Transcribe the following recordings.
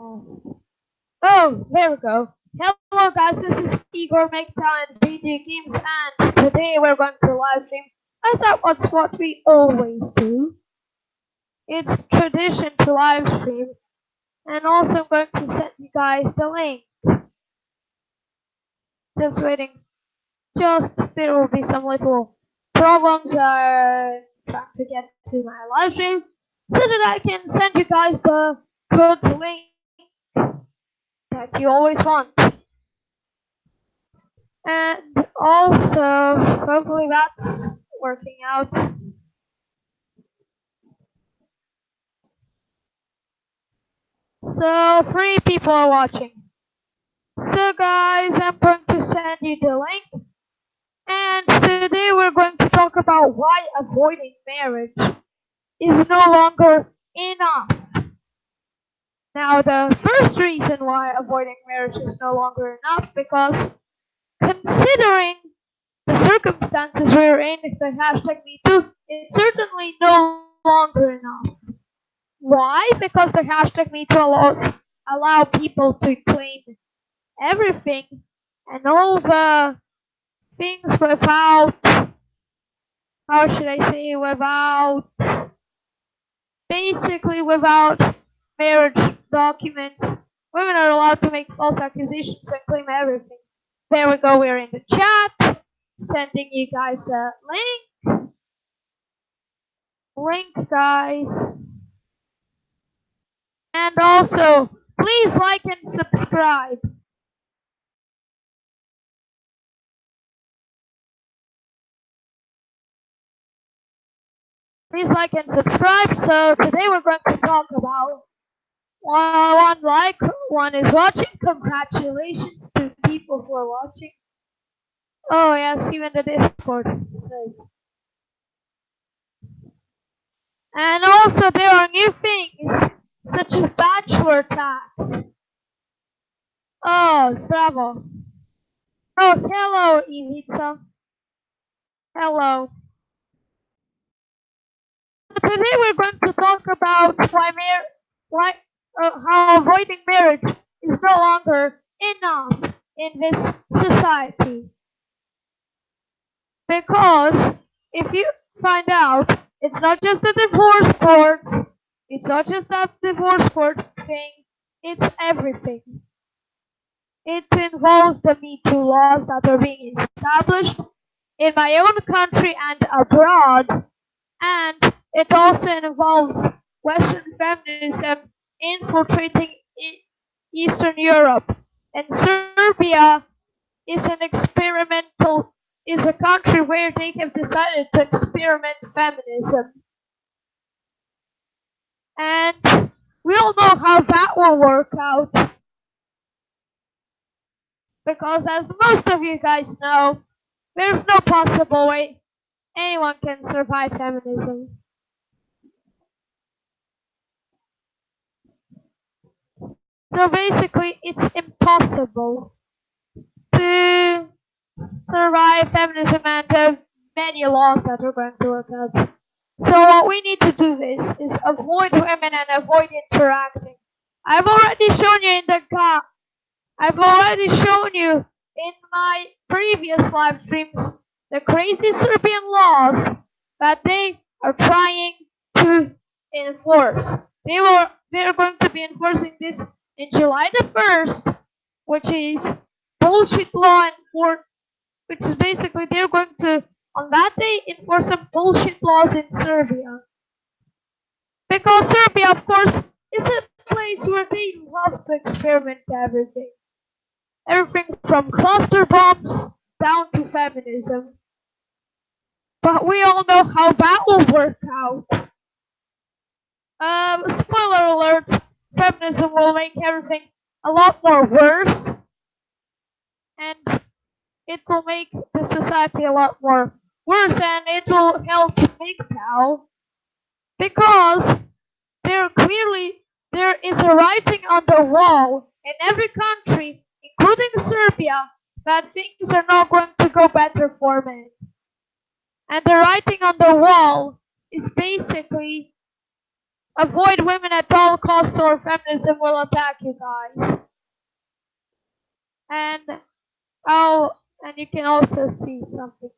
Yes. Oh, there we go. Hello guys, this is Igor MGTOW and video games, and today we're going to live stream. I thought that's what we always do. It's tradition to live stream, and also I'm going to send you guys the link. Just waiting. Just there will be some little problems trying to get to my live stream so that I can send you guys the good link that you always want. And also, hopefully that's working out. So, 3 people are watching. So guys, I'm going to send you the link. And today we're going to talk about why avoiding marriage is no longer enough. Now, the first reason why avoiding marriage is no longer enough, because considering the circumstances we're in, if the hashtag MeToo, it's certainly no longer enough. Why? Because the hashtag MeToo allow people to claim everything and all the things without, how should I say, basically without marriage documents. Women are allowed to make false accusations and claim everything. There we go, we're in the chat, sending you guys a link guys. And also, please like and subscribe. Please like and subscribe. So today we're going to talk about one like, one is watching. Congratulations to people who are watching. Oh yes, even the Discord says. And also there are new things such as bachelor tax. Oh, Stravo. Oh, hello, Ivica. Hello. Today we're going to talk about how avoiding marriage is no longer enough in this society. Because if you find out, it's not just the divorce court, it's not just that divorce court thing, it's everything. It involves the Me Too laws that are being established in my own country and abroad, and it also involves Western feminism infiltrating Eastern Europe. And Serbia is is a country where they have decided to experiment feminism. And we all know how that will work out. Because as most of you guys know, there's no possible way anyone can survive feminism. So basically, it's impossible to survive feminism and the many laws that are going to work out. So what we need to do is avoid women and avoid interacting. I've already shown you I've already shown you in my previous live streams the crazy Serbian laws that they are trying to enforce. They're going to be enforcing this in July the 1st, which is bullshit law which is basically they're going to on that day enforce some bullshit laws in Serbia. Because Serbia, of course, is a place where they love to experiment everything. Everything from cluster bombs down to feminism. But we all know how that will work out. Spoiler alert, feminism will make everything a lot more worse. And it will make the society a lot more worse, and it will help MGTOW because there is a writing on the wall in every country, including Serbia, that things are not going to go better for men. And the writing on the wall is basically Avoid women at all costs or feminism will attack you guys. And and you can also see something.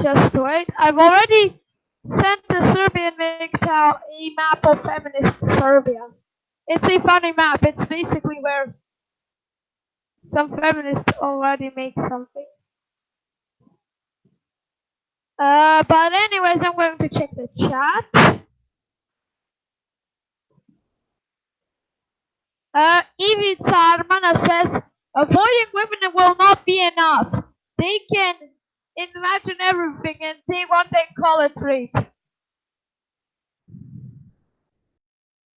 Just wait. I've already sent the Serbian MGTOW a map of feminist Serbia. It's a funny map. It's basically where some feminists already make something. But anyways, I'm going to check the chat. Ivica Armana says, avoiding women will not be enough. They can imagine everything and they want they call it rape.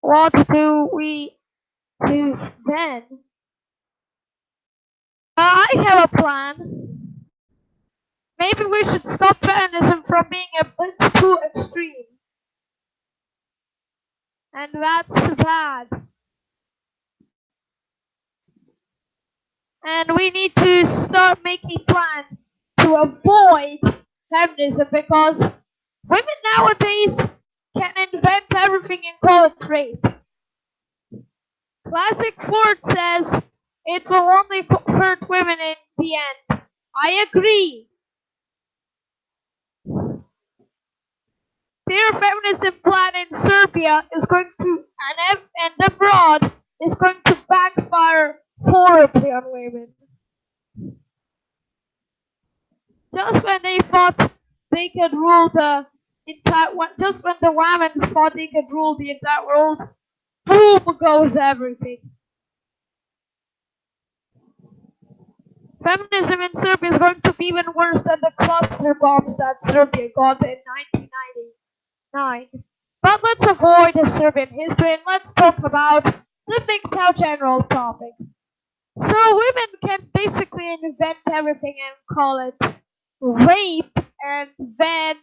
What do we do then? I have a plan. Maybe we should stop feminism from being a bit too extreme. And that's bad. And we need to start making plans to avoid feminism because women nowadays can invent everything and call it rape. Classic Ford says it will only hurt women in the end. I agree. Their feminism plan in Serbia is going to and abroad is going to backfire horribly on women. Just when they thought they could rule the entire, just when the women thought they could rule the entire world, boom goes everything. Feminism in Serbia is going to be even worse than the cluster bombs that Serbia got in 1999. But let's avoid the Serbian history and let's talk about the MGTOW general topic. So women can basically invent everything and call it rape, and then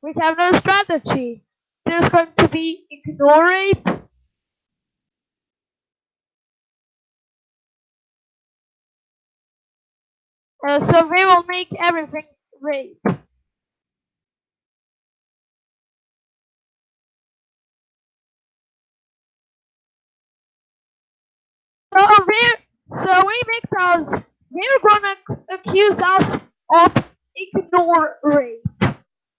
we have no strategy. There's going to be ignore rape. So we will make everything rape. We make those. They're gonna accuse us of ignore rape.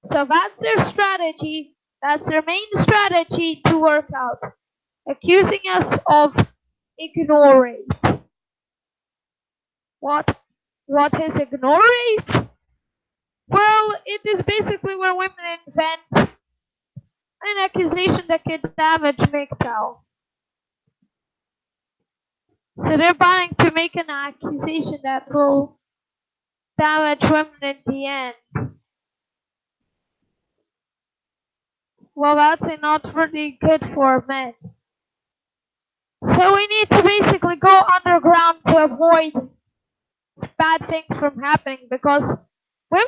So that's their strategy. That's their main strategy to work out. Accusing us of ignore rape. What is ignore rape? Well, it is basically where women invent an accusation that can damage MGTOW. So they're planning to make an accusation that will damage women in the end. Well, that's not really good for men. So we need to basically go underground to avoid bad things from happening because women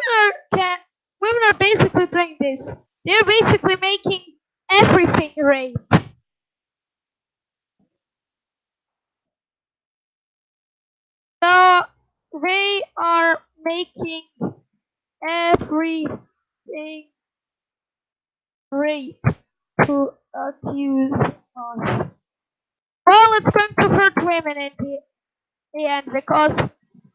are basically doing this. They're basically making everything rape. So they are making everything rape to accuse us. Well, it's going to hurt women in the end because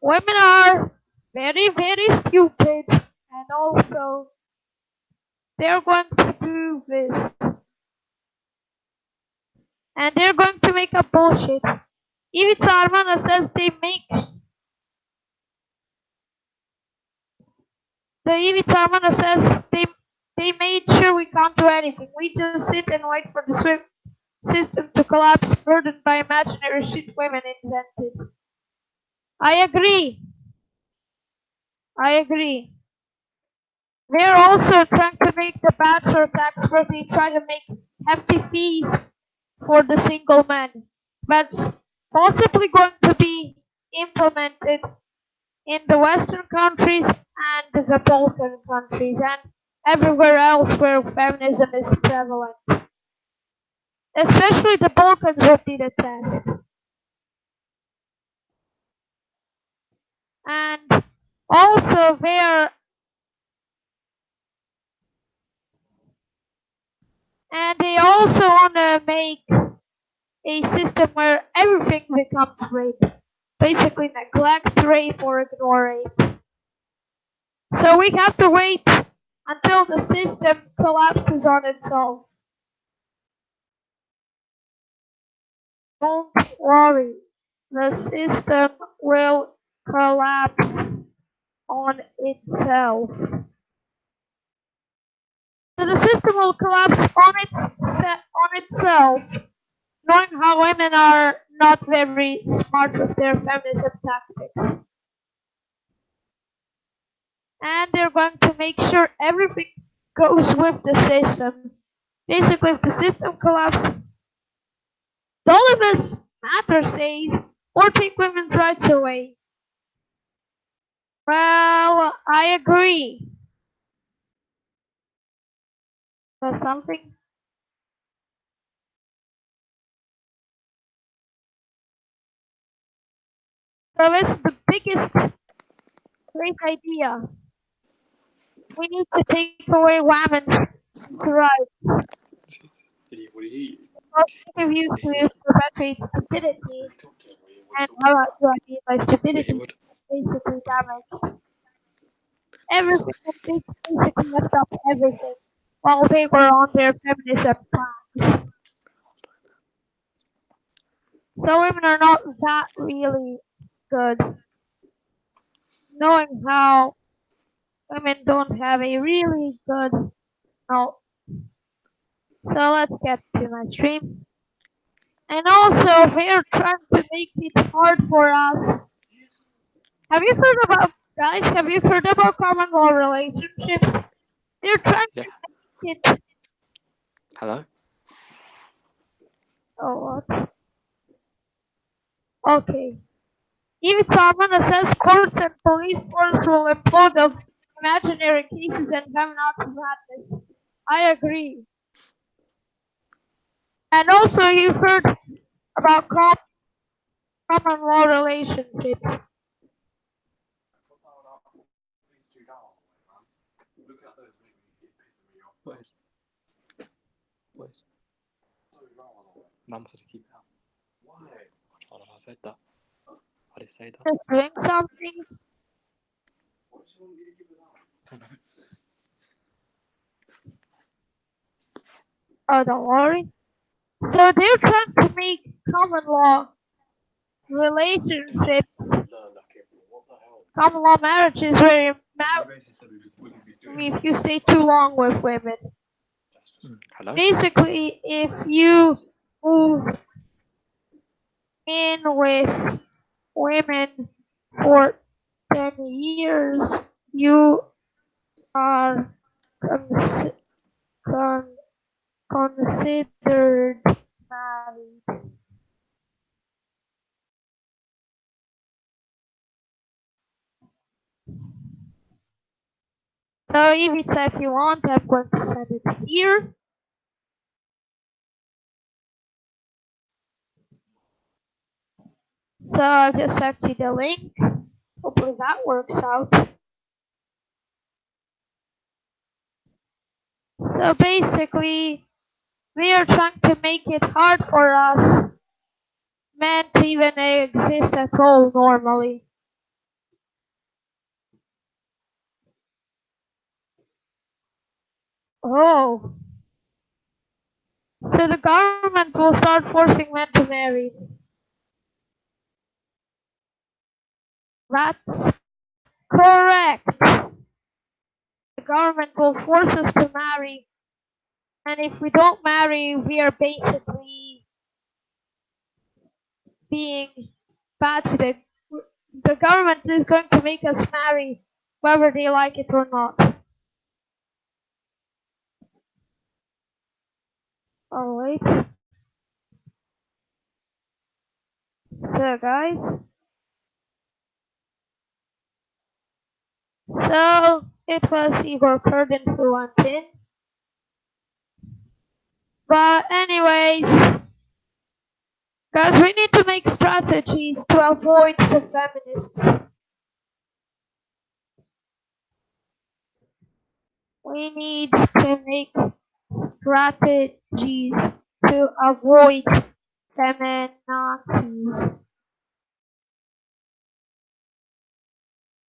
women are very, very stupid and also they're going to do this. And they're going to make a bullshit. Ivica Armana says Ivica Armana says they made sure we can't do anything. We just sit and wait for the system to collapse burdened by imaginary shit women invented. I agree. I agree. They're also trying to make the bachelor tax where they try to make hefty fees for the single man. That's possibly going to be implemented in the Western countries and the Balkan countries and everywhere else where feminism is prevalent. Especially the Balkans would be the test. And also And they also want to make a system where everything becomes rape. Basically neglect rape or ignore rape. So we have to wait until the system collapses on itself. Don't worry, the system will collapse on itself. So the system will collapse on itself, knowing how women are not very smart with their feminism tactics. And they're going to make sure everything goes with the system. Basically, if the system collapses, all of us matter safe or take women's rights away. Well, I agree. That's something. So it's the biggest great idea. We need to take away women's rights. Well, think of you to perpetuate stupidity. And what do I mean by stupidity? Basically damage everything. They basically messed up everything while they were on their feminism plans. So women are not that really good. Knowing how women don't have a really good no. So let's get to my stream. And also they're trying to make it hard for us. Have you heard about guys, have you heard about common law relationships? They're trying Yeah. to make it Hello? oh what? Okay. Even Salmon says courts and police force will implode of imaginary cases and feminazi madness. I agree. And also you heard about common law relationships. What is? What is? Mum said to keep it out. Why? I don't know, I said that. I did say that. Just doing something. Oh, don't worry. So they're trying to make common law relationships, common law marriages where if you stay too long with women. Hello? Basically, if you move in with women for 10 years, you are cons- con- considered married. So if you want, I'm going to send it here. So I've just sent you the link. Hopefully that works out. So basically, we are trying to make it hard for us men to even exist at all normally. Oh, so the government will start forcing men to marry. That's correct. The government will force us to marry, and if we don't marry, we are basically being bad to the government is going to make us marry whether they like it or not. Oh wait. So guys, so it was Igor Kurdin who went in. But anyways, guys, we need to make strategies to avoid the feminists. We need to make strategies to avoid feminazis.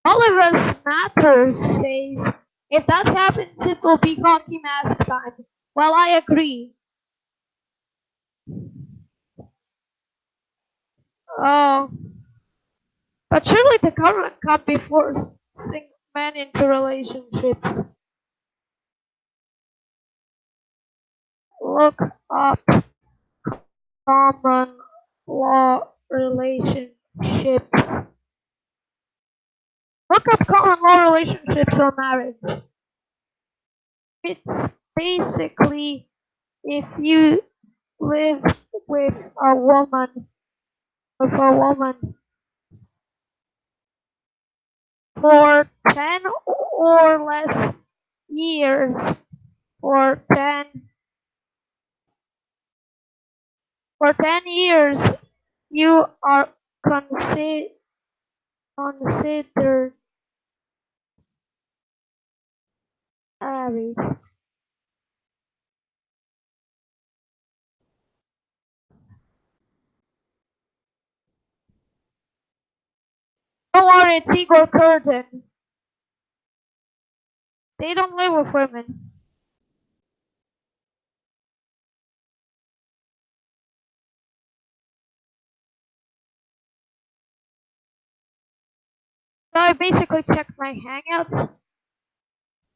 All of us matters says if that happens it will be hockey mask time. Well, I agree. Oh, but surely the government can't be forcing men into relationships. Look up common law relationships. Look up common law relationships or marriage. It's basically if you live with a woman for 10 or less years for 10 years you are considered married. Don't worry, it's Igor Curtin. They don't live with women. So I basically checked my hangouts.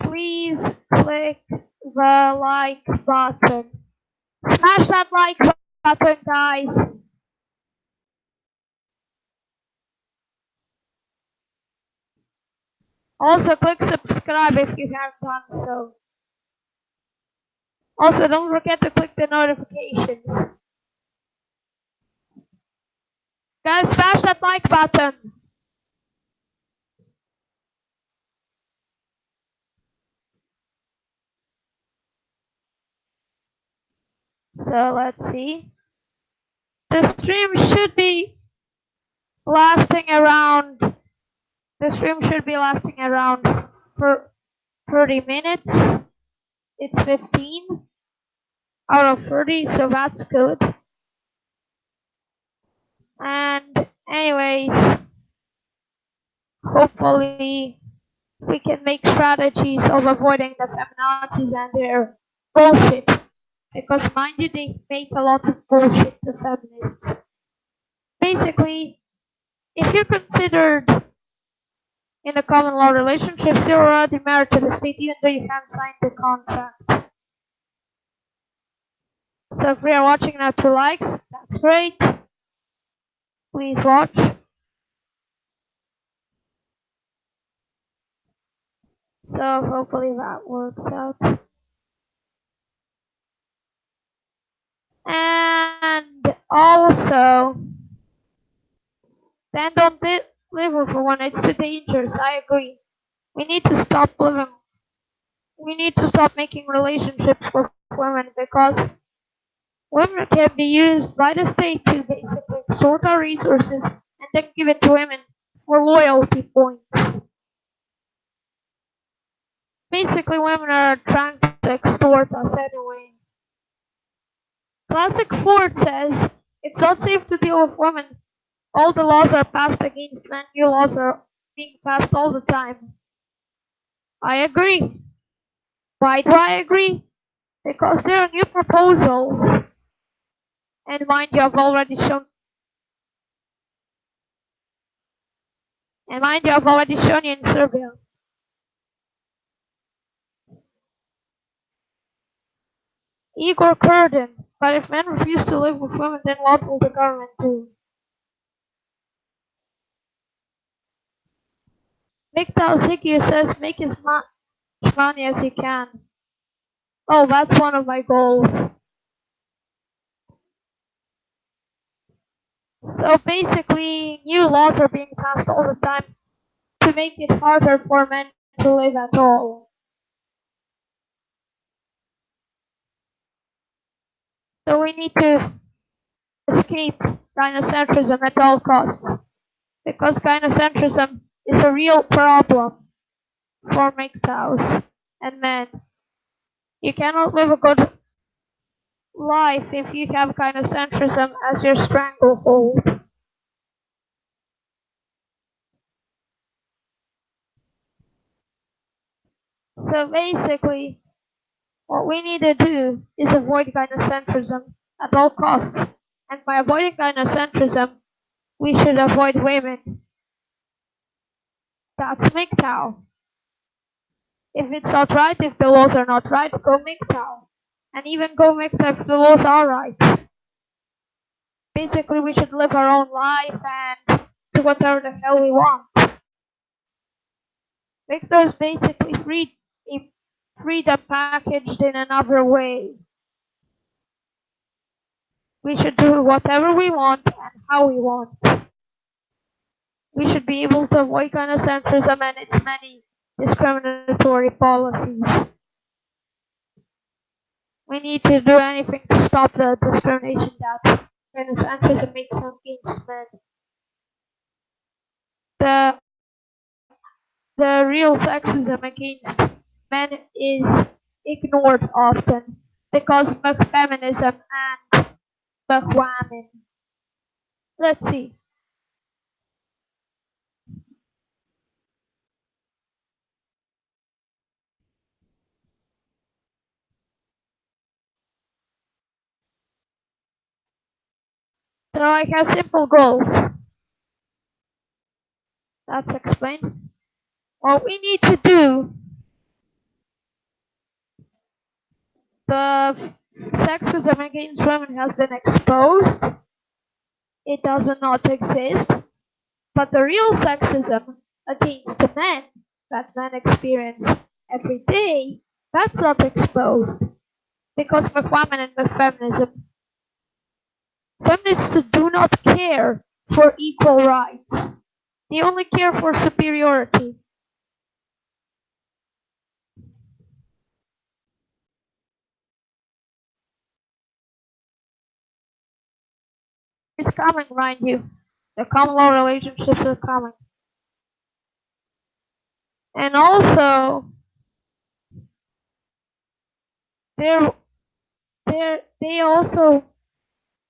Please click the like button. Smash that like button, guys. Also, click subscribe if you haven't done so. Also, don't forget to click the notifications. Guys, smash that like button. So let's see. The stream should be lasting around. The stream should be lasting around for 30 minutes. It's 15 out of 30, so that's good. And anyways, hopefully we can make strategies of avoiding the feminazis and their bullshit. Because mind you, they make a lot of bullshit, the feminists. Basically, if you're considered in a common law relationship, you're already married to the state even though you haven't signed the contract. So if we are watching now 2 likes, that's great. Please watch. So hopefully that works out. And also, then don't live with one. It's too dangerous. I agree. We need to stop living. We need to stop making relationships with women because women can be used by the state to basically extort our resources and then give it to women for loyalty points. Basically, women are trying to extort us anyway. Classic Ford says it's not safe to deal with women. All the laws are passed against men. New laws are being passed all the time. I agree. Why do I agree? Because there are new proposals. And mind you, I've already shown. And mind you, I've already shown you in Serbia. Igor Kurden. But if men refuse to live with women, then what will the government do? MGTOW Ziggy says make as much money as you can. Oh, that's one of my goals. So basically, new laws are being passed all the time to make it harder for men to live at all. So we need to escape gynocentrism at all costs. Because gynocentrism is a real problem for MGTOWs and men. You cannot live a good life if you have gynocentrism as your stranglehold. So basically, what we need to do is avoid gynocentrism at all costs. And by avoiding gynocentrism, we should avoid women. That's MGTOW. If it's not right, if the laws are not right, go MGTOW. And even go MGTOW if the laws are right. Basically, we should live our own life and do whatever the hell we want. MGTOW is basically freedom packaged in another way. We should do whatever we want and how we want. We should be able to avoid gynocentrism and its many discriminatory policies. We need to do anything to stop the discrimination that gynocentrism makes against men. The the real sexism against men is ignored often because of feminism and women. Let's see. So I have simple goals. That's explained. What we need to do, the sexism against women has been exposed. It does not exist. But the real sexism against men that men experience every day, that's not exposed. Because with women and with feminism, feminists do not care for equal rights. They only care for superiority. It's coming, mind you. The common law relationships are coming. And also, they're, they also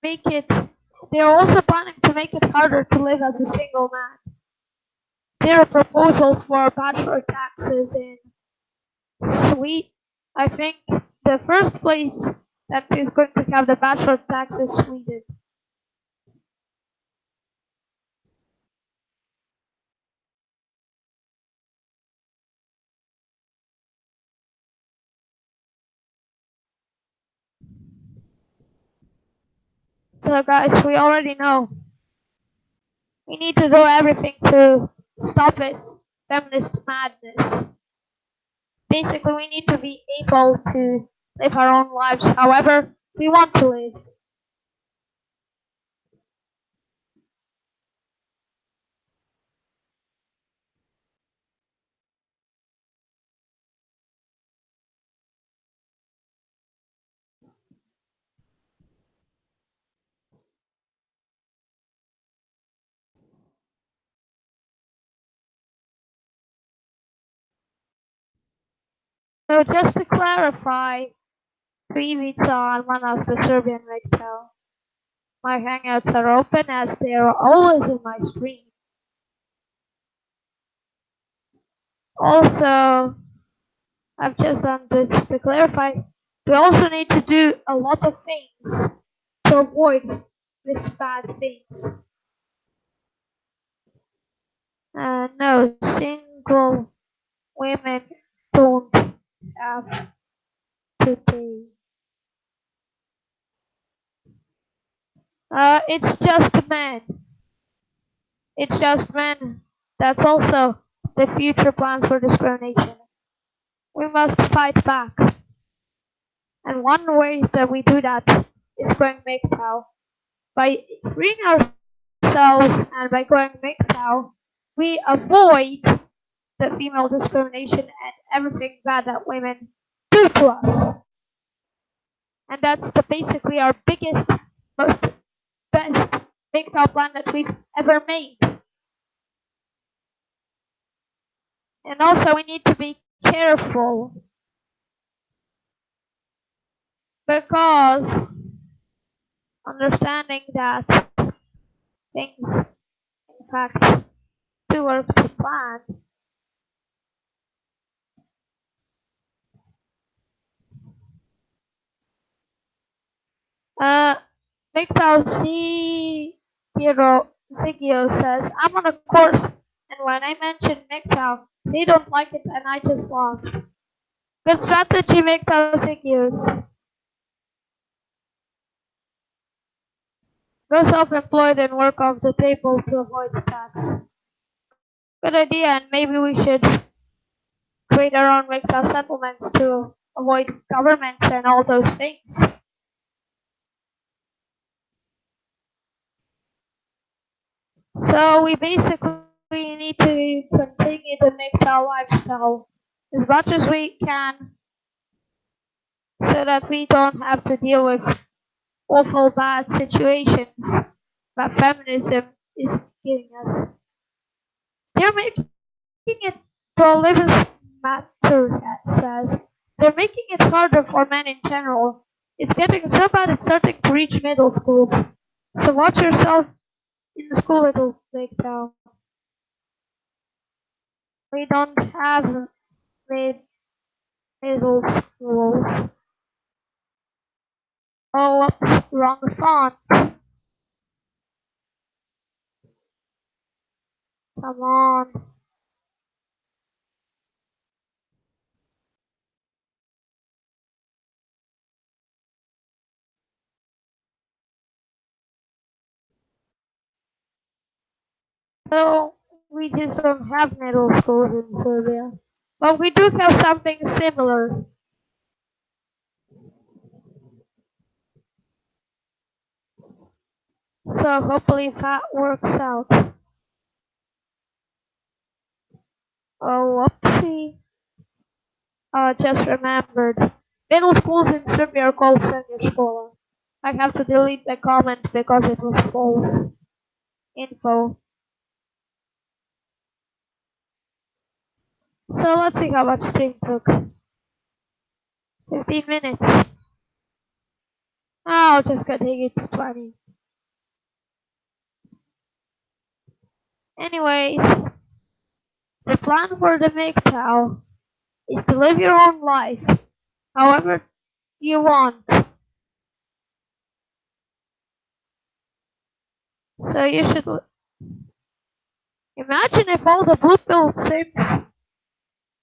make it, they're also planning to make it harder to live as a single man. There are proposals for bachelor taxes in Sweden. I think the first place that is going to have the bachelor tax is Sweden. So guys, we already know we need to do everything to stop this feminist madness. Basically, we need to be able to live our own lives however we want to live. So just to clarify, Privica on one of the Serbian MGTOW. My hangouts are open as they are always in my stream. Also, I've just done this to clarify, we also need to do a lot of things to avoid these bad things. No, single women don't have to pay. It's just men. It's just men. That's also the future plans for discrimination. We must fight back. And one way that we do that is going MGTOW. By freeing ourselves and by going MGTOW, we avoid the female discrimination and everything bad that women do to us. And that's basically our biggest, most best MGTOW plan that we've ever made. And also we need to be careful because understanding that things, in fact, do work to plan, uh, Zigio says, I'm on a course, and when I mention MGTOW, they don't like it, and I just laugh. Good strategy, MGTOW Zigios. Go self-employed and work off the table to avoid tax. Good idea, and maybe we should create our own MGTOW settlements to avoid governments and all those things. So we basically need to continue the MGTOW lifestyle as much as we can so that we don't have to deal with awful bad situations that feminism is giving us. They're making it, Dolivus Matter says, they're making it harder for men in general. It's getting so bad it's starting to reach middle schools. So watch yourself in the school, little big town. We don't have mid middle schools. Oh, whoops, wrong font. Come on. So we just don't have middle schools in Serbia. But we do have something similar. So hopefully that works out. Oh, whoopsie. Just remembered. Middle schools in Serbia are called senior school. I have to delete the comment because it was false info. So let's see how much stream took. 15 minutes. I'll just continue it to 20. Anyways, the plan for the MGTOW is to live your own life, however you want. So you should imagine if all the blue pill sims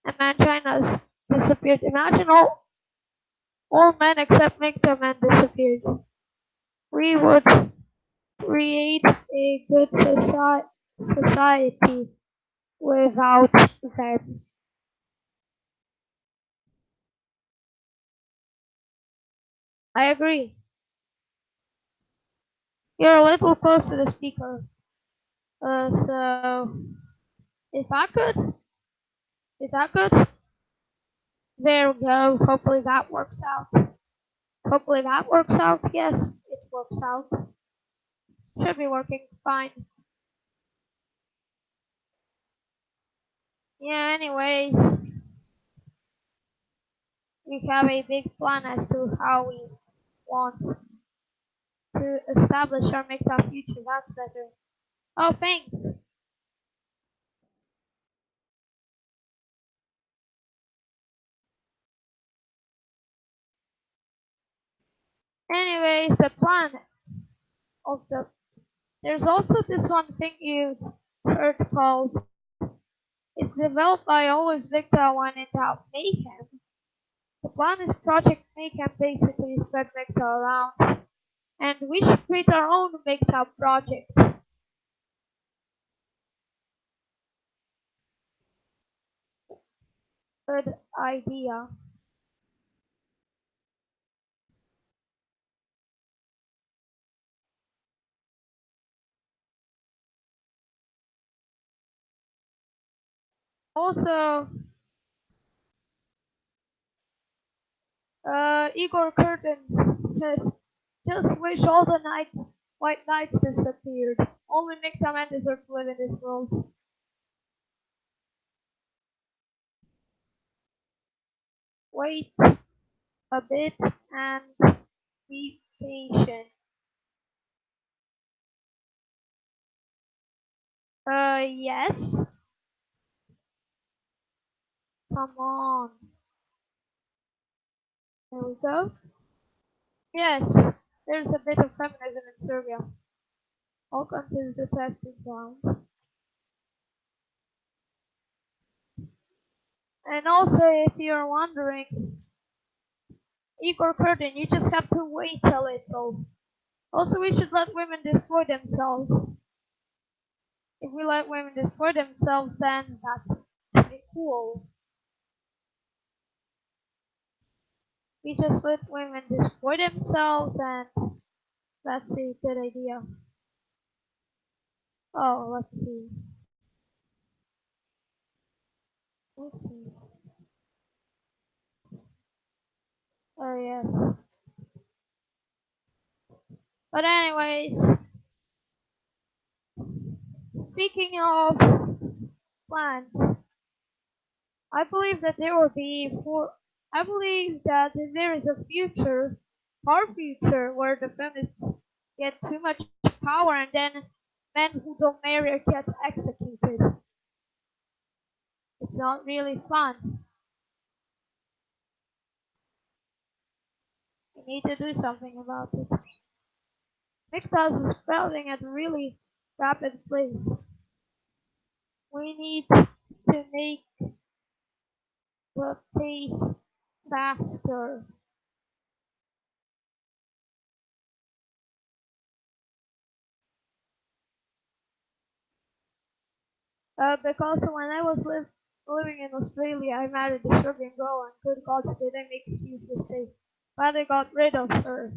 and manginas disappeared. Imagine all men except MGTOW men disappeared. We would create a good society without them. I agree. You're a little close to the speaker. So if I could, if I could, there we go. Hopefully that works out. Hopefully that works out. Yes, it works out. Should be working fine. Yeah, anyways, we have a big plan as to how we want to establish or make our future. That's better. Oh, thanks. Anyways, the plan of the there's also this one thing you heard called it's developed by always Victor one and out Mayhem. The plan is Project Mayhem basically spread Victor around and we should create our own Victor project. Good idea. Also, Igor Curtin said, just wish all the white knights disappeared. Only Victor men deserve to live in this world. Wait, a bit and be patient. Yes. Come on. There we go. Yes, there's a bit of feminism in Serbia. All countries the testing ground. And also, if you're wondering, Igor Curtin, you just have to wait a little. Also, we should let women destroy themselves. If we let women destroy themselves, then that's pretty cool. We just let women destroy themselves, and that's a good idea. Oh, let's see. Let's see. Oh, yes. But anyways, speaking of plans, I believe that there will be for. I believe that there is a future, far future, where the feminists get too much power and then men who don't marry get executed. It's not really fun. We need to do something about it. MGTOW is sprouting at a really rapid pace. We need to make the pace faster. Because when I was living in Australia, I married a Serbian girl, and good God, did I make a huge mistake. But I got rid of her.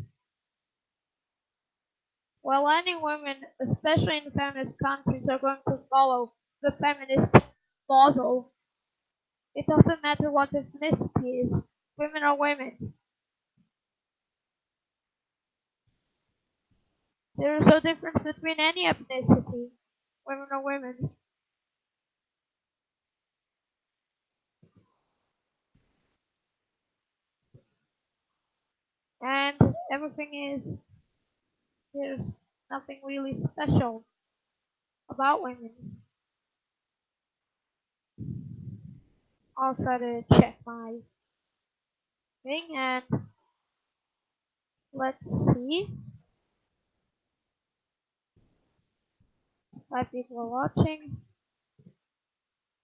Well, any women, especially in feminist countries, are going to follow the feminist model. It doesn't matter what ethnicity is. Women are women. There is no difference between any ethnicity. Women are women. And everything is, there's nothing really special about women. I'll try to check my thing and let's see. 5 people are watching.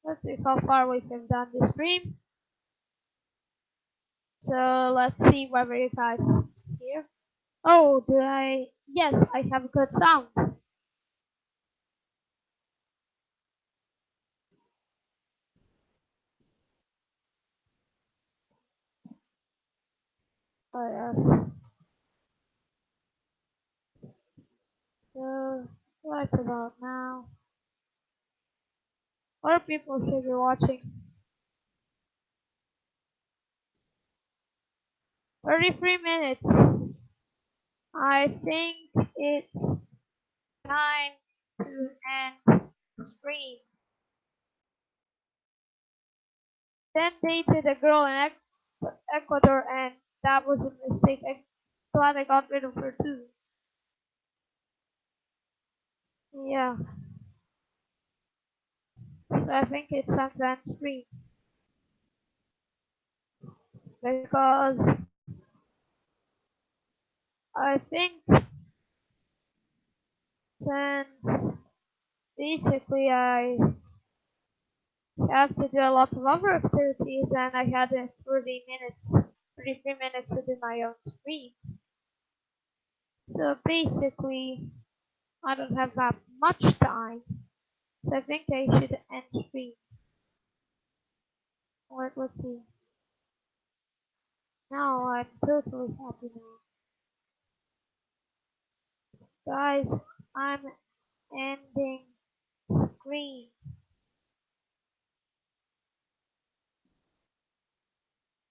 Let's see how far we have done the stream. So let's see whether you guys hear. Oh, do I? Yes, I have good sound. Oh yes. So right about now, more people should be watching. 33 minutes. I think it's time to end the stream. Then dated a girl in Ecuador, and that was a mistake. I'm glad I got rid of her too. Yeah, so I think it's time to end stream because I think since basically I have to do a lot of other activities and I had 33 minutes to do my own stream. So basically, I don't have that much time. So I think I should end stream. Let's see. Now I'm totally happy now. Guys, I'm ending screen.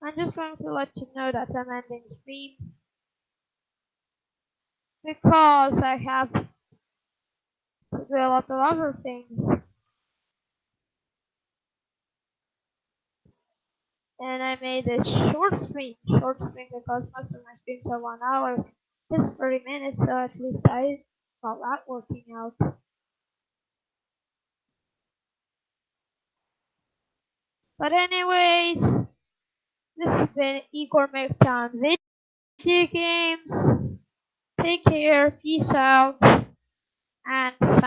I'm just going to let you know that I'm ending screen because I have to do a lot of other things. and I made a short stream because most of my streams are 1 hour. This 30 minutes, so at least I got that working out. But anyways, this has been Igor McTown Video Games. Take care, peace out, and